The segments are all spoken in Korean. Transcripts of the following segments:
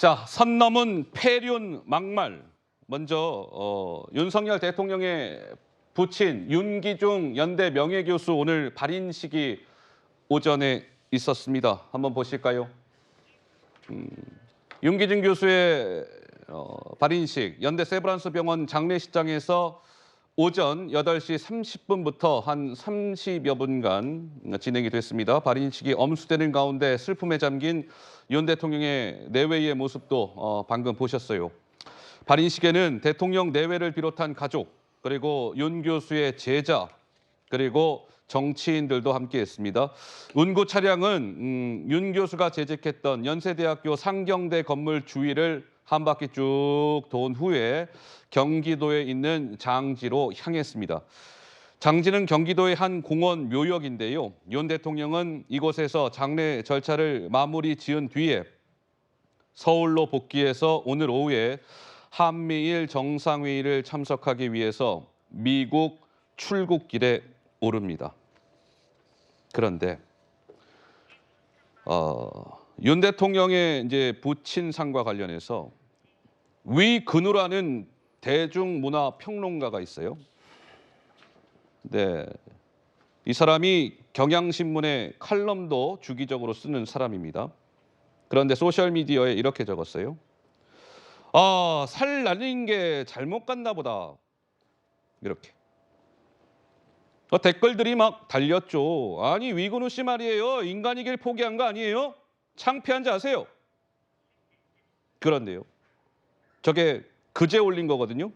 자, 선 넘은 폐륜 막말. 먼저 윤석열 대통령의 부친 윤기중 연대 명예교수 오늘 발인식이 오전에 있었습니다. 한번 보실까요? 윤기중 교수의 발인식 연대 세브란스 병원 장례식장에서 오전 8시 30분부터 한 30여 분간 진행이 됐습니다. 발인식이 엄수되는 가운데 슬픔에 잠긴 윤 대통령의 내외의 모습도 방금 보셨어요. 발인식에는 대통령 내외를 비롯한 가족, 그리고 윤 교수의 제자, 그리고 정치인들도 함께했습니다. 운구 차량은 윤 교수가 재직했던 연세대학교 상경대 건물 주위를 한 바퀴 쭉 돈 후에 경기도에 있는 장지로 향했습니다. 장지는 경기도의 한 공원 묘역인데요. 윤 대통령은 이곳에서 장례 절차를 마무리 지은 뒤에 서울로 복귀해서 오늘 오후에 한미일 정상회의를 참석하기 위해서 미국 출국길에 오릅니다. 그런데 윤 대통령의 이제 부친상과 관련해서 위근우라는 대중문화평론가가 있어요. 네, 이 사람이 경향신문의 칼럼도 주기적으로 쓰는 사람입니다. 그런데 소셜미디어에 이렇게 적었어요. 살 날린 게 잘못 갔나 보다. 이렇게. 댓글들이 막 달렸죠. 아니, 위근우 씨 말이에요. 인간이길 포기한 거 아니에요? 창피한지 아세요? 그런데요. 저게 그제 올린 거거든요.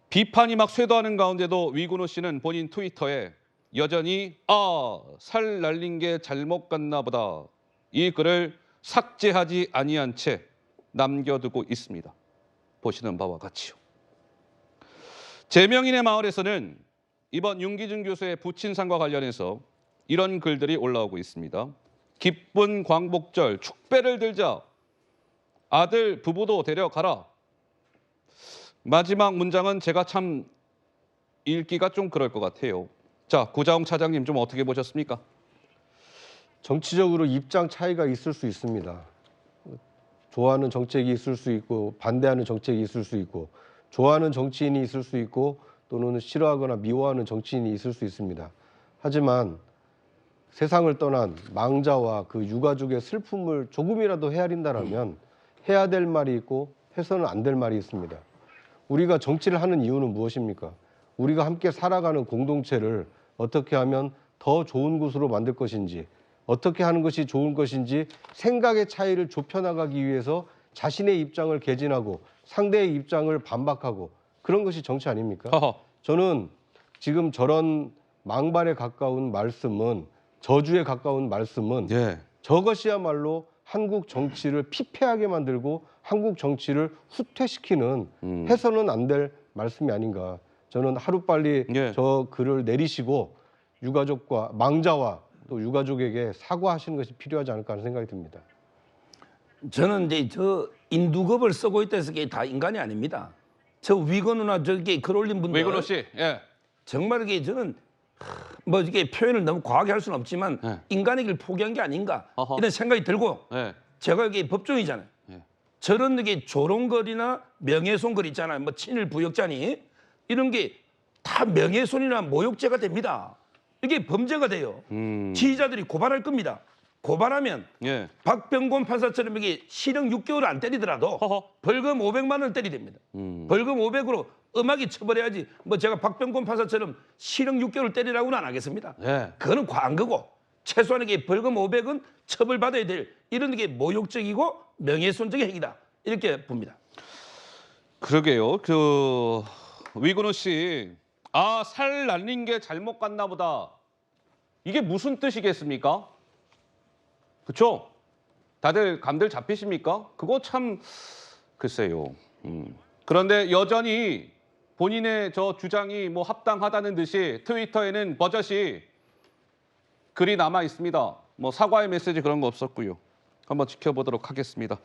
비판이 막 쇄도하는 가운데도 위근우 씨는 본인 트위터에 여전히 살 날린 게 잘못 갔나 보다. 이 글을 삭제하지 아니한 채 남겨두고 있습니다. 보시는 바와 같이요. 제명인의 마을에서는 이번 윤기중 교수의 부친상과 관련해서 이런 글들이 올라오고 있습니다. 기쁜 광복절 축배를 들자. 아들 부부도 데려가라. 마지막 문장은 제가 참 읽기가 좀 그럴 것 같아요. 자, 구자홍 차장님 좀 어떻게 보셨습니까? 정치적으로 입장 차이가 있을 수 있습니다. 좋아하는 정책이 있을 수 있고 반대하는 정책이 있을 수 있고 좋아하는 정치인이 있을 수 있고 또는 싫어하거나 미워하는 정치인이 있을 수 있습니다. 하지만 세상을 떠난 망자와 그 유가족의 슬픔을 조금이라도 헤아린다면 해야 될 말이 있고 해서는 안 될 말이 있습니다. 우리가 정치를 하는 이유는 무엇입니까? 우리가 함께 살아가는 공동체를 어떻게 하면 더 좋은 곳으로 만들 것인지, 어떻게 하는 것이 좋은 것인지 생각의 차이를 좁혀나가기 위해서 자신의 입장을 개진하고 상대의 입장을 반박하고 그런 것이 정치 아닙니까? 저는 지금 저런 망발에 가까운 말씀은, 저주에 가까운 말씀은 저것이야말로 한국 정치를 피폐하게 만들고 한국 정치를 후퇴시키는 해서는 안 될 말씀이 아닌가. 저는 하루빨리 저 글을 내리시고 유가족과 망자와 또 유가족에게 사과하시는 것이 필요하지 않을까 하는 생각이 듭니다. 저는 이제 저 인두급을 쓰고 있다 해서 다 인간이 아닙니다. 저 위건우나 저기 글 올린 분들 위근우 씨, 정말 이게 저는 뭐 이게 표현을 너무 과하게 할 수는 없지만 인간이길 포기한 게 아닌가 이런 생각이 들고 제가 여기 법조인이잖아요. 저런 게 조롱글이나 명예훼손글 있잖아요. 뭐 친일 부역자니 이런 게 다 명예훼손이나 모욕죄가 됩니다. 이게 범죄가 돼요. 지휘자들이 고발할 겁니다. 고발하면 박병곤 판사처럼 이게 실형 6개월 안 때리더라도 벌금 500만 원 때리됩니다. 벌금 500으로 엄하게 처벌해야지. 뭐 제가 박병곤 판사처럼 실형 6개월 때리라고는 안 하겠습니다. 그거는 과한 거고 최소한 이게 벌금 500은 처벌받아야 될 이런 게 모욕적이고 명예훼손적인 행위다. 이렇게 봅니다. 그러게요. 위근우 씨, 살 날린 게 잘못 갔나 보다. 이게 무슨 뜻이겠습니까? 그렇죠? 다들 감들 잡히십니까? 그거 참 글쎄요. 그런데 여전히 본인의 저 주장이 뭐 합당하다는 듯이 트위터에는 버젓이 글이 남아 있습니다. 뭐 사과의 메시지 그런 거 없었고요. 한번 지켜보도록 하겠습니다.